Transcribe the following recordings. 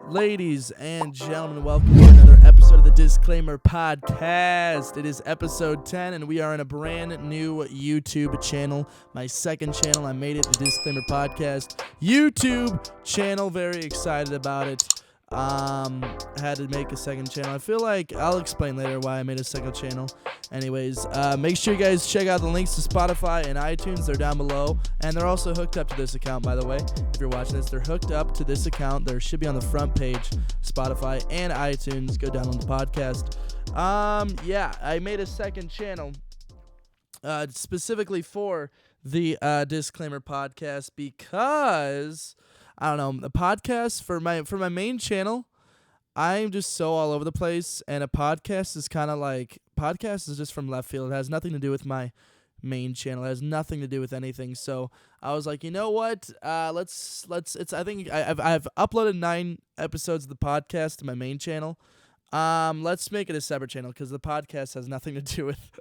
Ladies and gentlemen, welcome to another episode of the DisClaymer podcast. It is episode 10, and we are in a brand new YouTube channel. My second channel. I made it, the DisClaymer podcast YouTube channel. Very excited about it. Had to make a second channel. I feel like I'll explain later why I made a second channel. Anyways, make sure you guys check out the links to Spotify and iTunes. They're down below, and they're also hooked up to this account, by the way. If you're watching this, they're hooked up to this account. There should be on the front page, Spotify and iTunes. Go download the podcast. Yeah, I made a second channel specifically for the DisClaymer podcast because I don't know, the podcast for my main channel, I'm just so all over the place, and a podcast is kind of like, podcast is just from left field. It has nothing to do with my main channel. It has nothing to do with anything. So I was like, you know what? Let's. I think I've uploaded 9 episodes of the podcast to my main channel. Let's make it a separate channel because the podcast has nothing to do with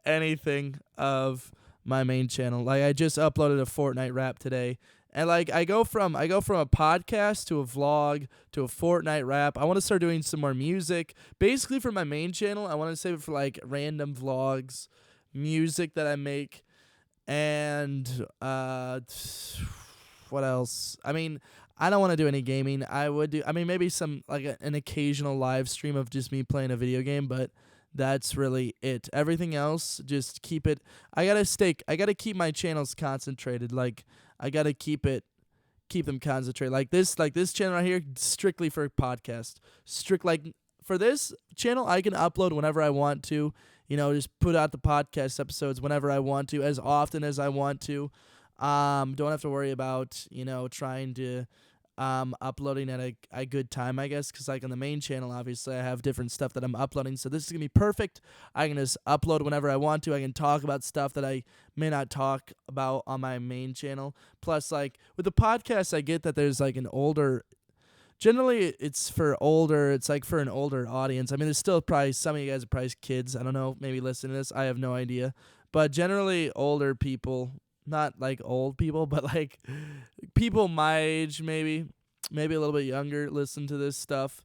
anything of my main channel. Like I just uploaded a Fortnite rap today. And like I go from a podcast to a vlog to a Fortnite rap. I want to start doing some more music. Basically for my main channel, I want to save it for like random vlogs, music that I make, and what else? I mean, I don't want to do any gaming. Maybe some like an occasional live stream of just me playing a video game, but that's really it. Everything else, just keep it. I gotta keep my channels concentrated. Like I gotta keep them concentrated. Like this channel right here, strictly for podcast. For this channel, I can upload whenever I want to. You know, just put out the podcast episodes whenever I want to, as often as I want to. Don't have to worry about trying to uploading at a good time, I guess, because like on the main channel, obviously I have different stuff that I'm uploading, so this is gonna be perfect. I can just upload whenever I want to. I can talk about stuff that I may not talk about on my main channel. Plus, like with the podcast, I get that there's like generally it's like for an older audience. I mean, there's still probably some of you guys are probably kids, I don't know, maybe listen to this, I have no idea, but generally older people. Not like old people, but like people my age, maybe a little bit younger, listen to this stuff.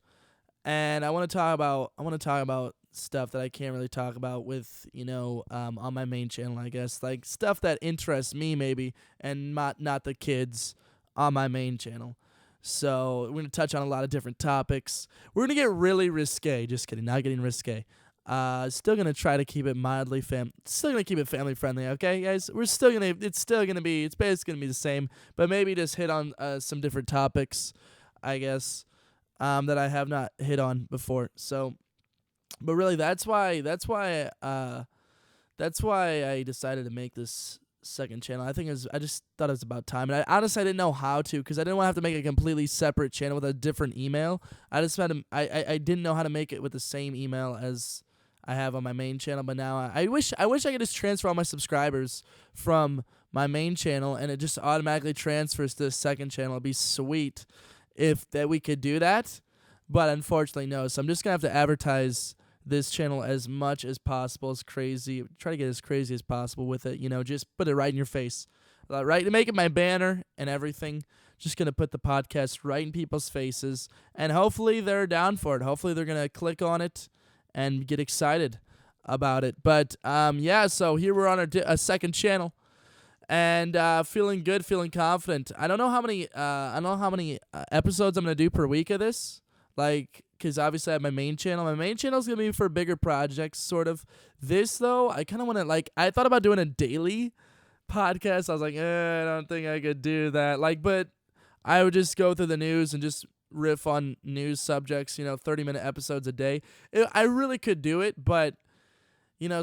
And I want to talk about stuff that I can't really talk about with on my main channel, I guess, like stuff that interests me maybe, and not the kids on my main channel. So we're gonna touch on a lot of different topics. We're gonna get really risque. Just kidding, not getting risque. Still gonna try to keep it still gonna keep it family friendly, okay, guys? It's basically gonna be the same, but maybe just hit on some different topics, I guess, that I have not hit on before. So, but really, that's why I decided to make this second channel. I just thought it was about time, and I honestly didn't know how to, because I didn't want to have to make a completely separate channel with a different email. I didn't know how to make it with the same email as I have on my main channel, but now I wish I could just transfer all my subscribers from my main channel and it just automatically transfers to the second channel. It'd be sweet if that we could do that, but unfortunately no. So I'm just gonna have to advertise this channel as much as possible, try to get as crazy as possible with it. Just put it right in your face, right? Make it my banner and everything. Just gonna put the podcast right in people's faces, and hopefully they're down for it. Hopefully they're gonna click on it and get excited about it. But yeah, so here we're on a second channel, and feeling good, feeling confident. I don't know how many episodes I'm gonna do per week of this, like, because obviously I have my main channel. My main channel is gonna be for bigger projects, sort of. This though, I kind of want to I thought about doing a daily podcast. I was like, I don't think I could do that. But I would just go through the news and just riff on news subjects, 30-minute episodes a day. I really could do it, but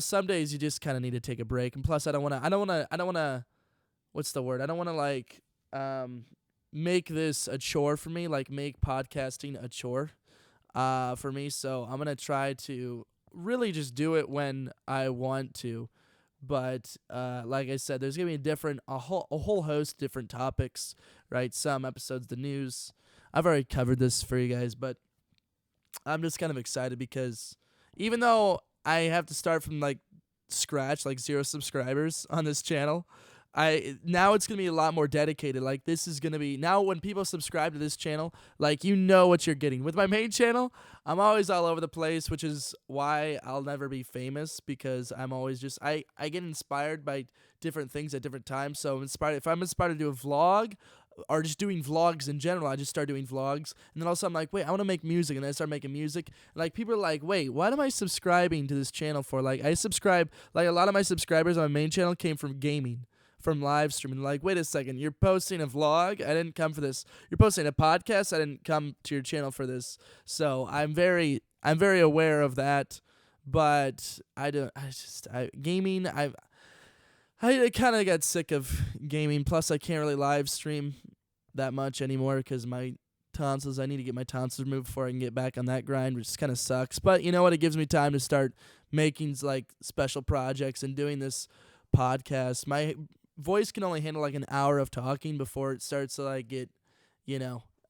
some days you just kind of need to take a break. And plus I don't want to what's the word? I don't want to make this a chore for me, like make podcasting a chore for me. So I'm going to try to really just do it when I want to. But like I said, there's going to be a whole host of different topics, right? Some episodes, the news. I've already covered this for you guys, but I'm just kind of excited because even though I have to start from scratch, 0 subscribers on this channel, now it's gonna be a lot more dedicated. Like this is gonna be now when people subscribe to this channel, like you know what you're getting. With my main channel, I'm always all over the place, which is why I'll never be famous because I'm always just I get inspired by different things at different times. So if I'm inspired to do a vlog or just doing vlogs in general, I just start doing vlogs, and then also I'm like, wait, I want to make music, and then I start making music. And like people are like, wait, what am I subscribing to this channel for? Like I subscribe, like a lot of my subscribers on my main channel came from gaming, from live streaming. Like, wait a second, you're posting a vlog? I didn't come for this. You're posting a podcast? I didn't come to your channel for this. So I'm very aware of that, but gaming. I kind of got sick of gaming. Plus, I can't really live stream that much anymore because my tonsils. I need to get my tonsils removed before I can get back on that grind, which kind of sucks. But you know what? It gives me time to start making like special projects and doing this podcast. My voice can only handle like an hour of talking before it starts to like get,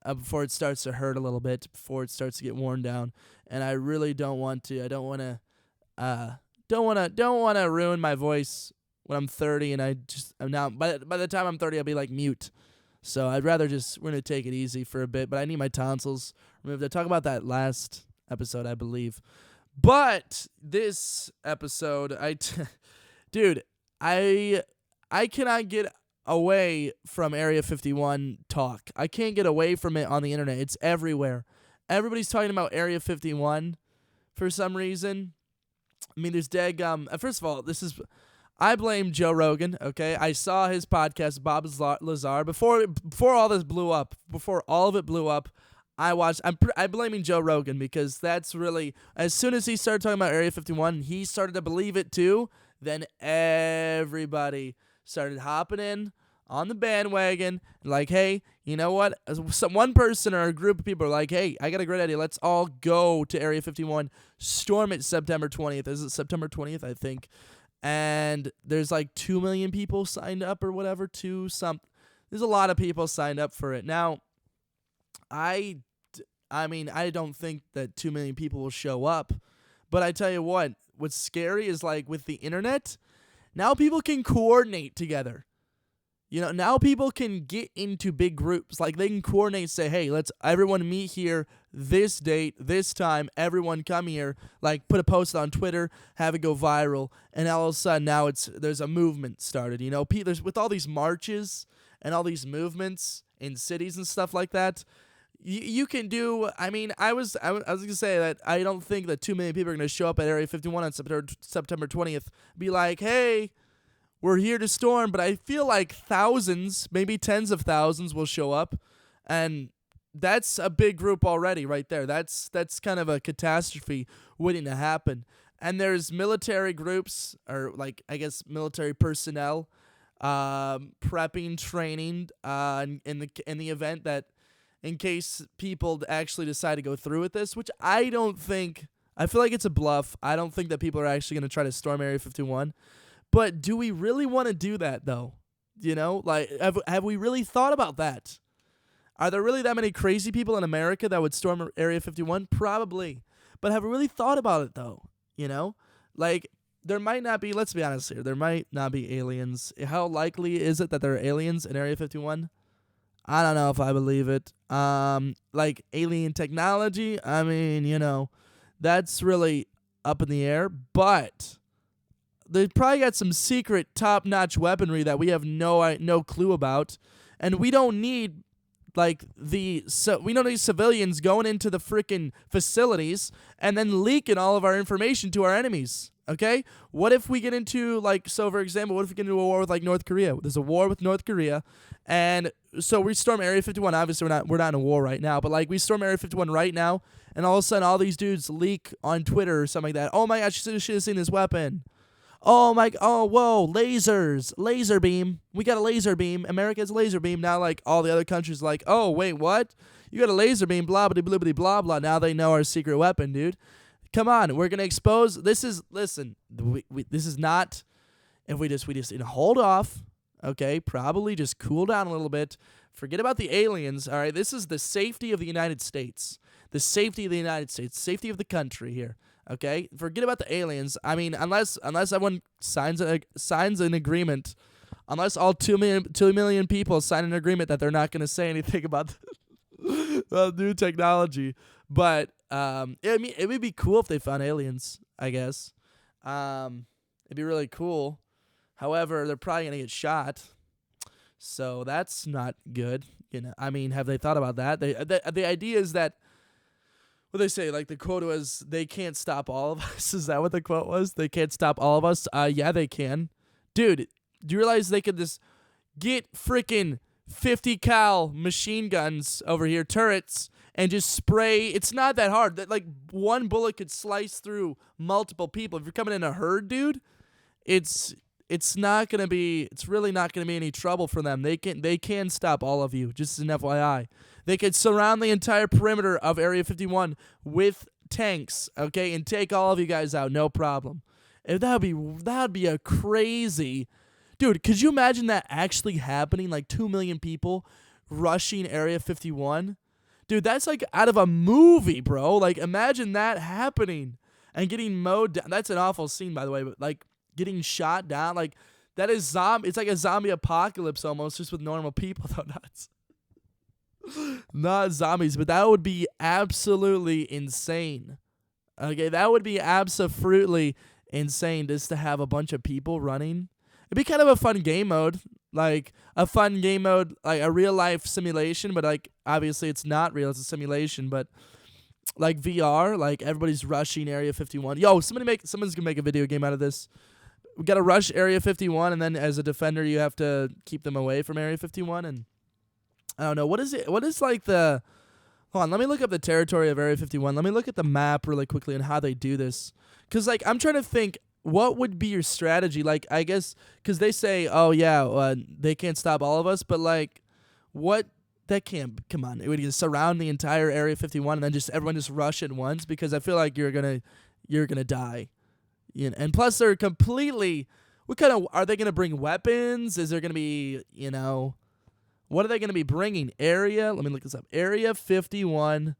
before it starts to hurt a little bit, before it starts to get worn down. And I really don't want to. I don't want to ruin my voice when I'm 30, and I'm now by the time I'm 30, I'll be like mute. So I'd rather we're gonna take it easy for a bit. But I need my tonsils removed. I talked about that last episode, I believe. But this episode, dude, I cannot get away from Area 51 talk. I can't get away from it on the internet. It's everywhere. Everybody's talking about Area 51 for some reason. I mean, there's first of all, I blame Joe Rogan, okay? I saw his podcast, Bob Lazar, before all this blew up, before all of it blew up. I'm blaming Joe Rogan because that's really, as soon as he started talking about Area 51, he started to believe it too, then everybody started hopping in on the bandwagon, like, hey, you know what? One person or a group of people are like, hey, I got a great idea. Let's all go to Area 51, storm it September 20th. Is it September 20th, I think? And there's like 2 million people signed up or whatever. There's a lot of people signed up for it. Now, I don't think that 2 million people will show up. But I tell you what's scary is like with the internet, now people can coordinate together. Now people can get into big groups. Like they can coordinate, say, hey, let's everyone meet here this date, this time, everyone come here, like put a post on Twitter, have it go viral, and all of a sudden now there's a movement started. There's with all these marches and all these movements in cities and stuff like that. You can do. I mean, I was gonna say that I don't think that 2 million people are gonna show up at Area 51 on September 20th. Be like, hey, we're here to storm, but I feel like thousands, maybe tens of thousands will show up, and that's a big group already right there. That's kind of a catastrophe waiting to happen. And there's military groups, or like I guess military personnel, prepping, training, in the event that in case people actually decide to go through with this, which I don't think. I feel like it's a bluff. I don't think that people are actually going to try to storm Area 51. But do we really want to do that, though? Like, have we really thought about that? Are there really that many crazy people in America that would storm Area 51? Probably. But have we really thought about it, though? Like, there might not be, let's be honest here, there might not be aliens. How likely is it that there are aliens in Area 51? I don't know if I believe it. Like, alien technology, I mean, that's really up in the air, but they probably got some secret top-notch weaponry that we have no clue about, and we don't need we don't need civilians going into the freaking facilities and then leaking all of our information to our enemies. Okay, what if we get into for example, what if we get into a war with like North Korea? There's a war with North Korea, and so we storm Area 51. Obviously, we're not in a war right now, but like we storm Area 51 right now, and all of a sudden, all these dudes leak on Twitter or something like that. Oh my gosh, you should have seen this weapon. Oh, whoa, lasers, laser beam. We got a laser beam. America's laser beam. Now, like, all the other countries like, oh, wait, what? You got a laser beam, blah, blah, blah, blah, blah, blah. Now they know our secret weapon, dude. Come on, we're going to expose. This is not, if we just hold off, okay, probably just cool down a little bit. Forget about the aliens, all right? This is the safety of the United States. The safety of the United States. Safety of the country here. Okay, forget about the aliens. I mean, unless everyone signs an agreement Unless all 2 million people sign an agreement that they're not going to say anything about the new technology. But I mean, it would be cool if they found aliens, I guess. It'd be really cool. However, they're probably going to get shot. So that's not good. I mean, have they thought about that? The idea is that, what they say, like the quote was, they can't stop all of us. Is that what the quote was? They can't stop all of us? Yeah, they can. Dude, do you realize they could just get freaking 50 cal machine guns over here, turrets, and just spray? It's not that hard. That, like, one bullet could slice through multiple people. If you're coming in a herd, dude, it's really not gonna be any trouble for them. They can stop all of you. Just as an FYI, they could surround the entire perimeter of Area 51 with tanks, okay, and take all of you guys out, no problem. If that'd be a crazy, dude. Could you imagine that actually happening? Like 2 million people rushing Area 51, dude. That's like out of a movie, bro. Like imagine that happening and getting mowed down. That's an awful scene, by the way, but like, getting shot down, like, that is it's like a zombie apocalypse almost, just with normal people, though, not zombies, but that would be absolutely insane. Okay, that would be absolutely insane, just to have a bunch of people running. It'd be kind of a fun game mode, like a real life simulation, but like obviously it's not real, it's a simulation, but like VR, like everybody's rushing Area 51. Yo, someone's gonna make a video game out of this. We got to rush Area 51, and then as a defender, you have to keep them away from Area 51. And I don't know. What is it? What is like the... Hold on, let me look up the territory of Area 51. Let me look at the map really quickly and how they do this. Because, like, I'm trying to think, what would be your strategy? Like, I guess, because they say, oh, yeah, they can't stop all of us. But, like, what... That can't... Come on. It would just surround the entire Area 51 and then just everyone just rush at once, because I feel like you're gonna die. And plus, they're completely... What kind of... Are they going to bring weapons? Is there going to be, What are they going to be bringing? Let me look this up. Area 51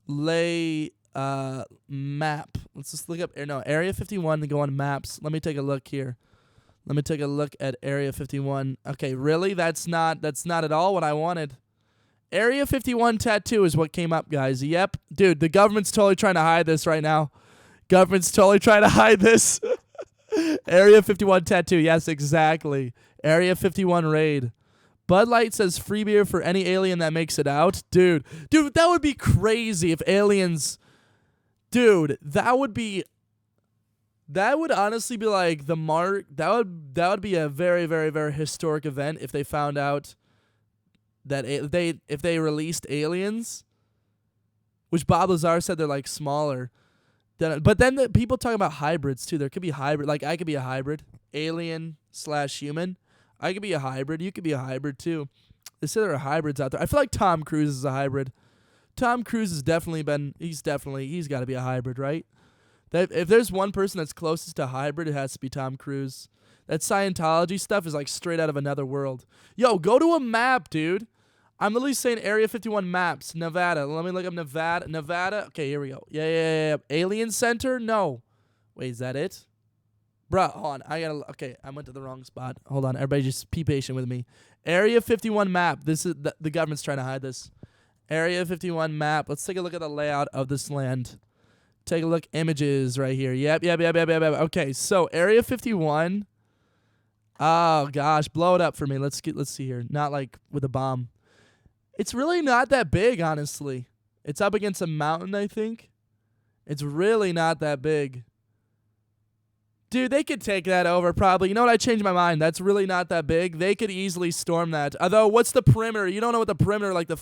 map. Let's just look up... Area 51 to go on maps. Let me take a look here. Let me take a look at Area 51. Okay, really? That's not at all what I wanted. Area 51 tattoo is what came up, guys. Yep. Dude, the government's totally trying to hide this right now. Government's totally trying to hide this. Area 51 tattoo. Yes, exactly. Area 51 raid. Bud Light says free beer for any alien that makes it out. Dude, that would be crazy if aliens... Dude, that would honestly be like the mark... That would be a very, very, very historic event if they found out that if they released aliens, which Bob Lazar said they're like smaller. But then the people talking about hybrids too. There could be hybrid. Like I could be a hybrid, alien/human. I could be a hybrid. You could be a hybrid too. They say there are hybrids out there. I feel like Tom Cruise is a hybrid. Tom Cruise has definitely been. He's got to be a hybrid, right? If there's one person that's closest to hybrid, it has to be Tom Cruise. That Scientology stuff is like straight out of another world. Yo, go to a map, dude. I'm literally saying Area 51 maps, Nevada. Let me look up Nevada. Okay, here we go. Yeah. Alien Center? No. Wait, is that it? Bruh, hold on. Okay, I went to the wrong spot. Hold on. Everybody just be patient with me. Area 51 map. This is the government's trying to hide this. Area 51 map. Let's take a look at the layout of this land. Take a look. Images right here. Yep. Okay, so Area 51. Oh, gosh. Blow it up for me. Let's see here. Not like with a bomb. It's really not that big, honestly. It's up against a mountain, I think. It's really not that big. Dude, they could take that over probably. You know what? I changed my mind. That's really not that big. They could easily storm that. Although, what's the perimeter? You don't know what the perimeter, like the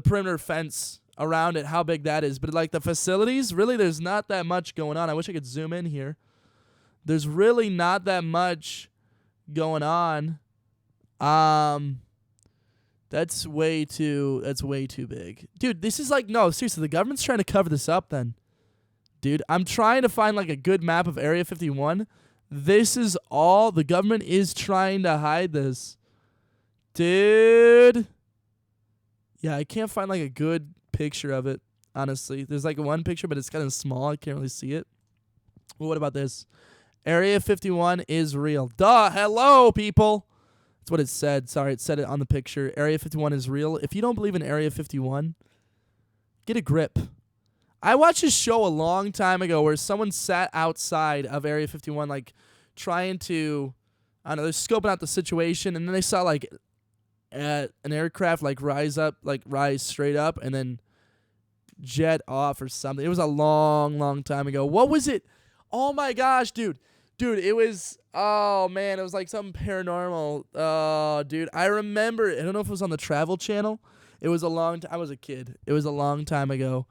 perimeter fence around it, how big that is. But like the facilities, really there's not that much going on. I wish I could zoom in here. There's really not that much going on. That's way too big. Dude, this is like, no, seriously, the government's trying to cover this up then. Dude, I'm trying to find like a good map of Area 51. This is all, the government is trying to hide this. Dude. Yeah, I can't find like a good picture of it, honestly. There's like one picture, but it's kind of small. I can't really see it. Well, what about this? Area 51 is real. Duh. Hello, people. That's what it said. Sorry, it said it on the picture. Area 51 is real. If you don't believe in Area 51, get a grip. I watched a show a long time ago where someone sat outside of Area 51, like, trying to, I don't know, they're scoping out the situation, and then they saw, like, an aircraft, like, rise straight up, and then jet off or something. It was a long, long time ago. What was it? Oh, my gosh, dude. Dude, it was, oh, man, it was like something paranormal. Oh, dude, I remember, I don't know if it was on the Travel Channel. It was a long time, I was a kid. It was a long time ago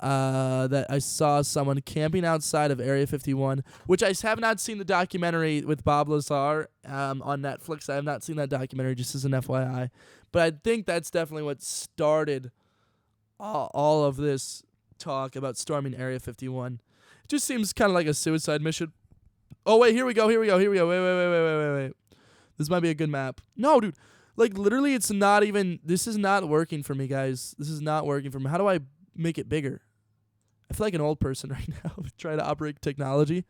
that I saw someone camping outside of Area 51, which I have not seen the documentary with Bob Lazar on Netflix. I have not seen that documentary, just as an FYI. But I think that's definitely what started all of this talk about storming Area 51. It just seems kind of like a suicide mission. Oh, wait, here we go. Wait. This might be a good map. No, dude. Like, literally, it's not even, this is not working for me, guys. This is not working for me. How do I make it bigger? I feel like an old person right now trying to operate technology.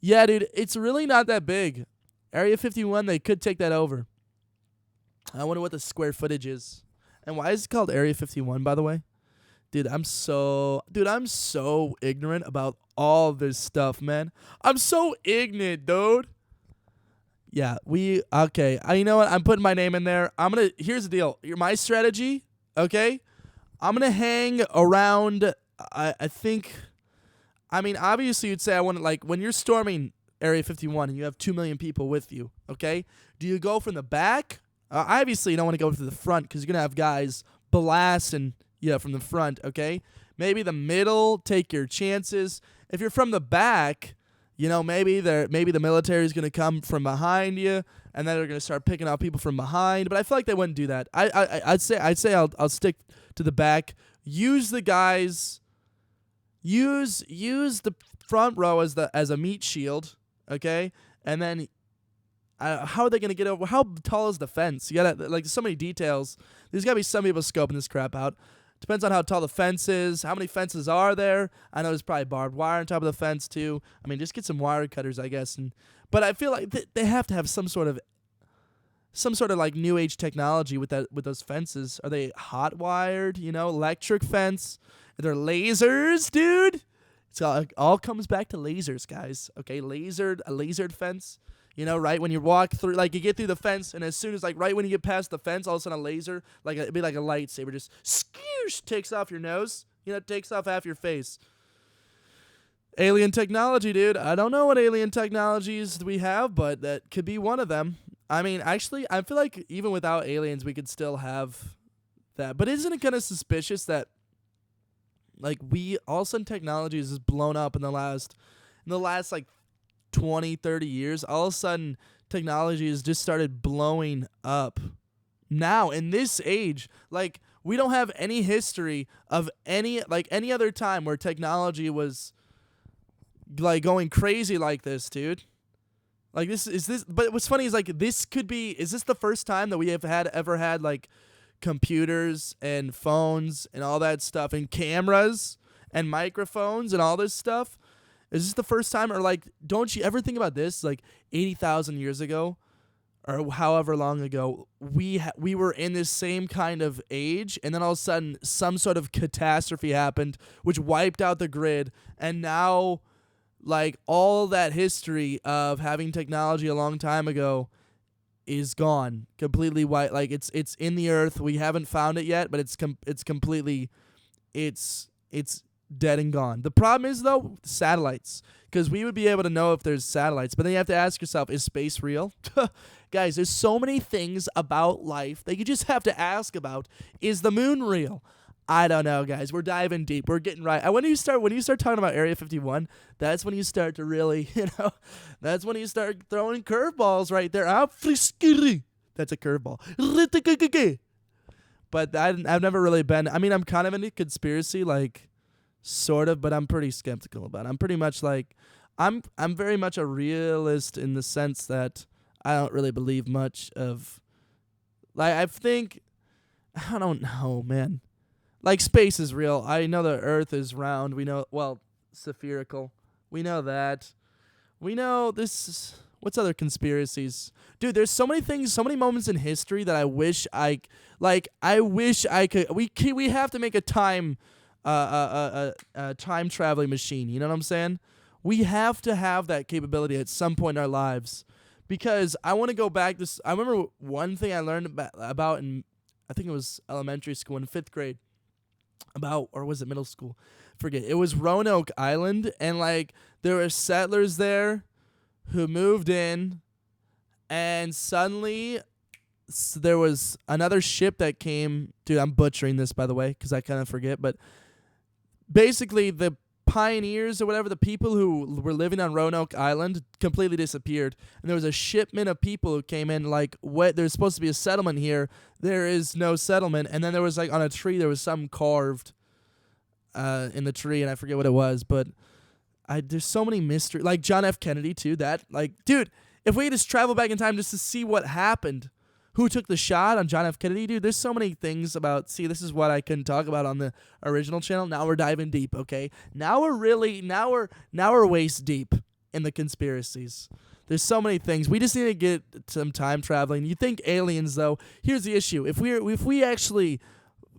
Yeah, dude, it's really not that big. Area 51, they could take that over. I wonder what the square footage is. And why is it called Area 51, by the way? Dude, I'm so ignorant about all this stuff, man. I'm so ignorant, dude. Yeah, okay. You know what? I'm putting my name in there. Here's the deal. My strategy, okay? I'm going to hang around, I think, I mean, obviously you'd say I want to, like, when you're storming Area 51 and you have 2 million people with you, okay? Do you go from the back? Obviously you don't want to go to the front because you're going to have guys blasting from the front, okay? Maybe the middle, take your chances. If you're from the back, maybe the military is going to come from behind you, and then they're going to start picking out people from behind. But I feel like they wouldn't do that. I'd say I'll stick to the back. Use the guys. Use the front row as a meat shield, okay? And then how are they going to get over? How tall is the fence? You gotta, like, so many details. There's got to be some people scoping this crap out. Depends on how tall the fence is. How many fences are there? I know there's probably barbed wire on top of the fence too. I mean, just get some wire cutters, I guess. But I feel like they have to have some sort of like new age technology with those fences. Are they hot wired? Electric fence? Are there lasers, dude? It all comes back to lasers, guys. Okay, a lasered fence. Right when you walk through, like, you get through the fence, and as soon as, like, right when you get past the fence, all of a sudden a laser, like, it'd be like a lightsaber, just skoosh, takes off your nose, takes off half your face. Alien technology, dude. I don't know what alien technologies we have, but that could be one of them. I mean, actually, I feel like even without aliens, we could still have that. But isn't it kind of suspicious that, like, all of a sudden technology is just blown up in the last like 20, 30 years? All of a sudden technology has just started blowing up now in this age. Like, we don't have any history of any other time where technology was, like, going crazy like this, dude. Like, but what's funny is, like, is this the first time that we have ever had like computers and phones and all that stuff and cameras and microphones and all this stuff? Is this the first time? Or, like, don't you ever think about this? Like, 80,000 years ago or however long ago, we were in this same kind of age, and then all of a sudden some sort of catastrophe happened which wiped out the grid, and now, like, all that history of having technology a long time ago is gone, completely white. Like, it's in the earth. We haven't found it yet, but it's completely, it's dead and gone. The problem is, though, satellites, because we would be able to know if there's satellites, but then you have to ask yourself, is space real? Guys, there's so many things about life that you just have to ask about. Is the moon real? I don't know, guys. We're diving deep. We're getting right. When you start talking about Area 51, that's when you start to really, that's when you start throwing curveballs right there. That's a curveball. But I've never really been. I mean, I'm kind of into conspiracy, like, sort of, but I'm pretty skeptical about it. I'm pretty much like, I'm very much a realist in the sense that I don't really believe much of, like, I don't know, man. Like, space is real. I know the Earth is round. We know, well, spherical. We know that. We know this. What's other conspiracies? Dude, there's so many things, so many moments in history that I wish I wish I could. We have to make a time traveling machine. You know what I'm saying? We have to have that capability at some point in our lives, because I want to go back. I remember one thing I learned about in, I think it was elementary school in 5th grade, or was it middle school? Forget. It was Roanoke Island, and like there were settlers there who moved in, and suddenly there was another ship that came. Dude, I'm butchering this, by the way, because I kind of forget. But basically, the pioneers or whatever, the people who were living on Roanoke Island, completely disappeared. And there was a shipment of people who came in, like, what? There's supposed to be a settlement here. There is no settlement. And then there was, like, on a tree, there was something carved in the tree, and I forget what it was. But there's so many mysteries. Like John F. Kennedy, too. Dude, if we just travel back in time just to see what happened, who took the shot on John F. Kennedy, dude, there's so many things about. See, this is what I couldn't talk about on the original channel. Now we're diving deep, okay? Now we're waist deep in the conspiracies. There's so many things. We just need to get some time traveling. You think aliens, though? Here's the issue: if we actually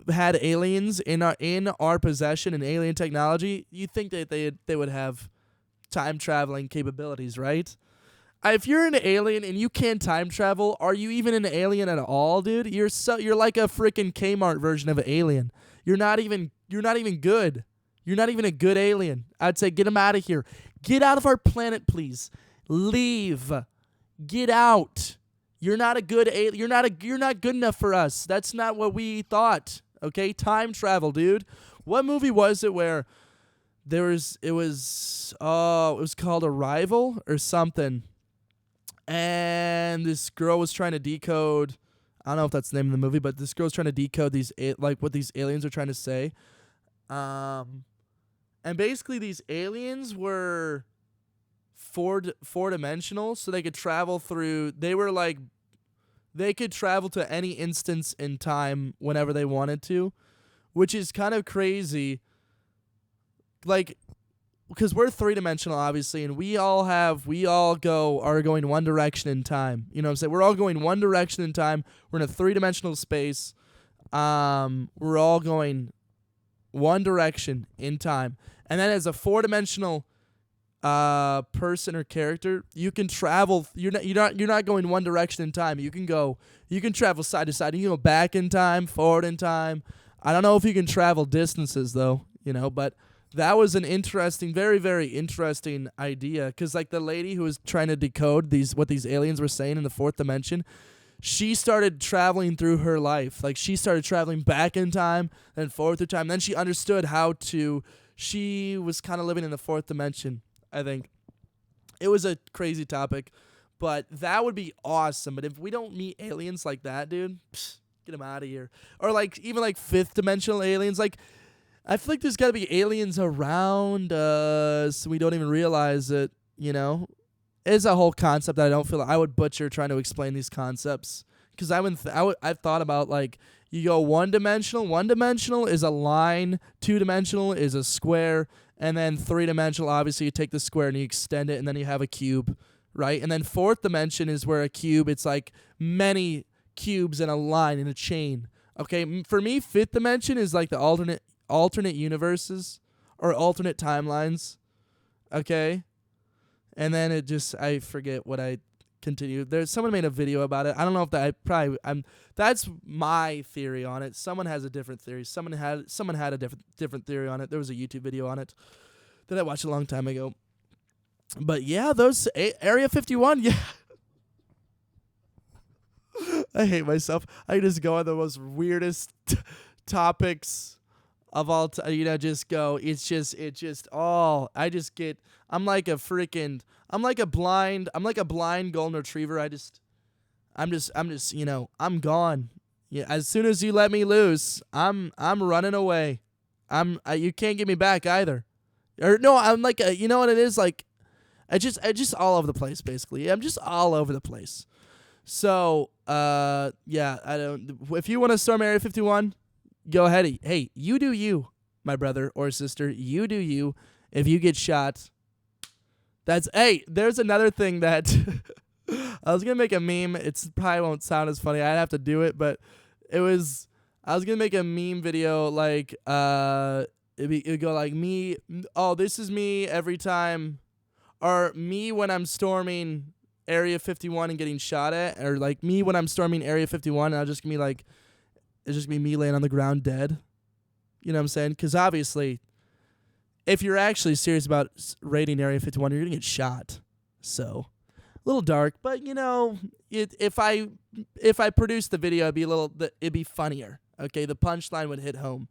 had aliens in our possession and alien technology, you think that they would have time traveling capabilities, right? If you're an alien and you can't time travel, are you even an alien at all, dude? You're like a freaking Kmart version of an alien. You're not even good. You're not even a good alien. I'd say get them out of here. Get out of our planet, please. Leave. Get out. You're not a good alien. You're not good enough for us. That's not what we thought. Okay? Time travel, dude. What movie was it where it was called Arrival or something? And this girl was trying to decode. I don't know if that's the name of the movie, but this girl's trying to decode what these aliens are trying to say. And basically, these aliens were four-dimensional, so they could travel through. They could travel to any instance in time whenever they wanted to, which is kind of crazy. Like, because we're three-dimensional, obviously, and we are going one direction in time. You know what I'm saying? We're all going one direction in time. We're in a three-dimensional space. We're all going one direction in time. And then as a four-dimensional person or character, you can travel. You're not going one direction in time. You can travel side to side. You can go back in time, forward in time. I don't know if you can travel distances though, but that was an interesting, very, very interesting idea, because like the lady who was trying to decode what these aliens were saying in the fourth dimension, she started traveling through her life. Like she started traveling back in time, then forward through time. Then she understood she was kind of living in the fourth dimension, I think. It was a crazy topic, but that would be awesome. But if we don't meet aliens like that, dude, get them out of here. Or like even like fifth dimensional aliens, like I feel like there's got to be aliens around us. We don't even realize it, It's a whole concept that I don't feel like I would butcher trying to explain these concepts. Because I've thought about, like, you go one-dimensional. One-dimensional is a line. Two-dimensional is a square. And then three-dimensional, obviously, you take the square and you extend it, and then you have a cube, right? And then fourth dimension is where a cube, it's like many cubes in a line, in a chain. Okay, for me, fifth dimension is like the alternate universes or alternate timelines, okay? And then I forget what I continued. Someone made a video about it. I don't know if that's my theory on it. Someone has a different theory. Someone had a different theory on it. There was a YouTube video on it that I watched a long time ago. But yeah, those Area 51, yeah. I hate myself. I just go on the most weirdest topics of all time, just go. I'm like a blind golden retriever. I'm gone. Yeah, as soon as you let me loose, I'm running away. You can't get me back either. Or no, I'm like you know what it is, like I just all over the place, basically. I'm just all over the place. So, yeah, if you want to storm Area 51, go ahead. Hey, you do you, my brother or sister. You do you. If you get shot, Hey, there's another thing that I was gonna make a meme. It's probably won't sound as funny. I'd have to do it, but I was gonna make a meme video like it'd go like me. Oh, this is me every time, or me when I'm storming Area 51 and getting shot at, or like me when I'm storming Area 51, and I'll just be like, it's just gonna be me laying on the ground dead. You know what I'm saying? Because obviously, if you're actually serious about raiding Area 51, you're gonna get shot. So. A little dark, but you know, if I produced the video, it'd be funnier. Okay, the punchline would hit home,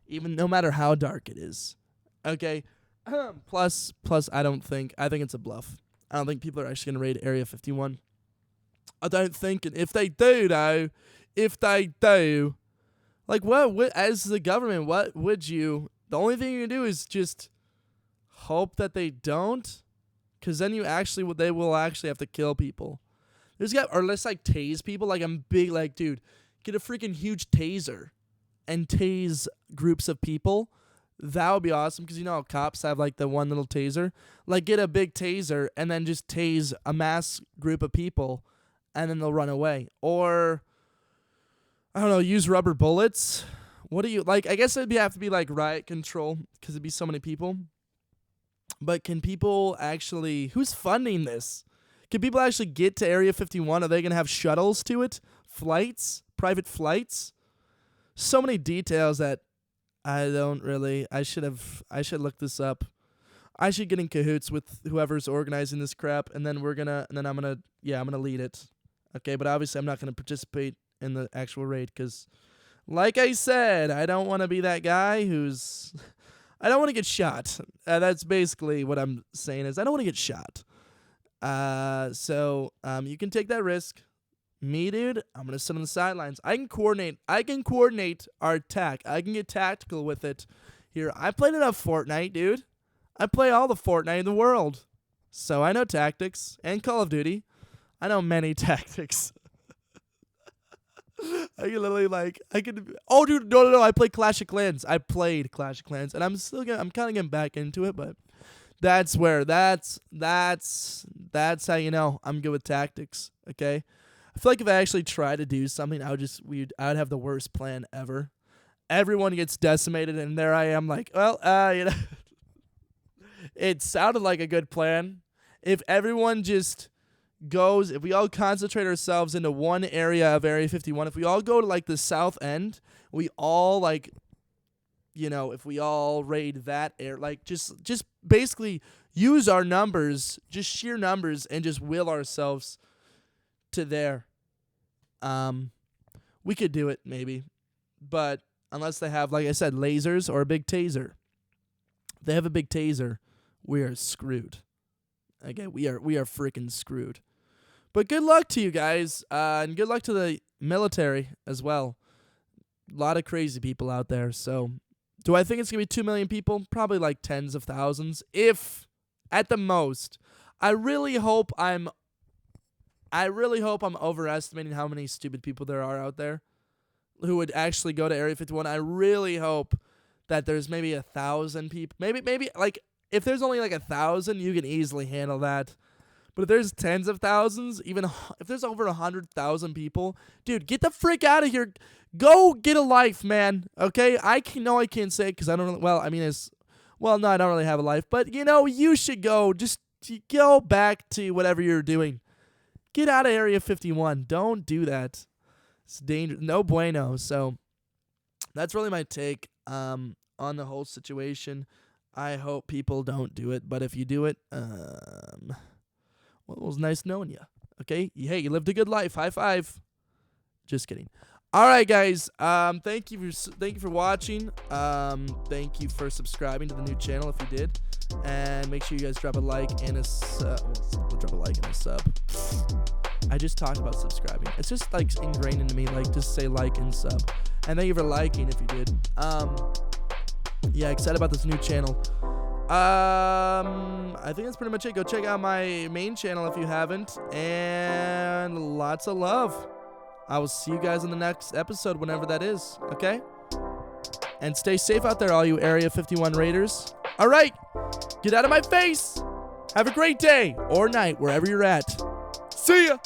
even no matter how dark it is. Okay, plus I think it's a bluff. I don't think people are actually gonna raid Area 51. I don't think, and if they do, like what as the government, what would you? The only thing you can do is just hope that they don't. Because then they will actually have to kill people. Or let's like tase people. Like I'm big, like, dude, get a freaking huge taser and tase groups of people. That would be awesome. Because you know how cops have like the one little taser. Like get a big taser and then just tase a mass group of people and then they'll run away. Or, I don't know, use rubber bullets. What do you, like, I guess it'd have to be like riot control because it'd be so many people. But can people actually... Who's funding this? Can people actually get to Area 51? Are they going to have shuttles to it? Flights? Private flights? So many details that I don't really... I should look this up. I should get in cahoots with whoever's organizing this crap, and then I'm gonna lead it. Okay, but obviously I'm not gonna participate in the actual raid, because, like I said, I don't want to be that guy who's... I don't want to get shot. That's basically what I'm saying is I don't want to get shot. So you can take that risk. Me, dude, I'm going to sit on the sidelines. I can coordinate our attack. I can get tactical with it. Here, I played enough Fortnite, dude. I play all the Fortnite in the world. So I know tactics and Call of Duty. I know many tactics. I can literally oh dude, no, I played Clash of Clans. And I'm kind of getting back into it, but that's how you know I'm good with tactics, okay? I feel like if I actually try to do something, I would have the worst plan ever. Everyone gets decimated and there I am like, well, you know, it sounded like a good plan. If everyone just if we all concentrate ourselves into one area of Area 51, if we all go to like the south end, we all if we all raid that area, like just basically use our numbers, just sheer numbers, and just will ourselves to there. We could do it maybe, but unless they have, like I said, lasers or a big taser. If they have a big taser, we are screwed. Okay, we are freaking screwed. But good luck to you guys, and good luck to the military as well. A lot of crazy people out there. So, do I think it's going to be 2 million people? Probably like tens of thousands, if at the most. I really hope I'm overestimating how many stupid people there are out there who would actually go to Area 51. I really hope that there's maybe 1,000 people. Maybe like if there's only like 1,000, you can easily handle that. But if there's tens of thousands, even if there's over 100,000 people, dude, get the frick out of here. Go get a life, man. Okay, I can't say it because I don't really, no, I don't really have a life. But you should go. Just go back to whatever you're doing. Get out of Area 51. Don't do that. It's dangerous. No bueno. So that's really my take on the whole situation. I hope people don't do it. But if you do it, well, it was nice knowing you. Okay? Hey, you lived a good life. High five. Just kidding. All right, guys. Thank you for watching. Thank you for subscribing to the new channel if you did, and make sure you guys drop a like and a sub. I just talked about subscribing. It's just like ingrained into me. Like just say like and sub. And thank you for liking if you did. Yeah, excited about this new channel. I think that's pretty much it. Go check out my main channel if you haven't, and lots of love. I will see you guys in the next episode, whenever that is, okay? And stay safe out there, all you Area 51 raiders. All right, get out of my face. Have a great day or night wherever you're at. See ya!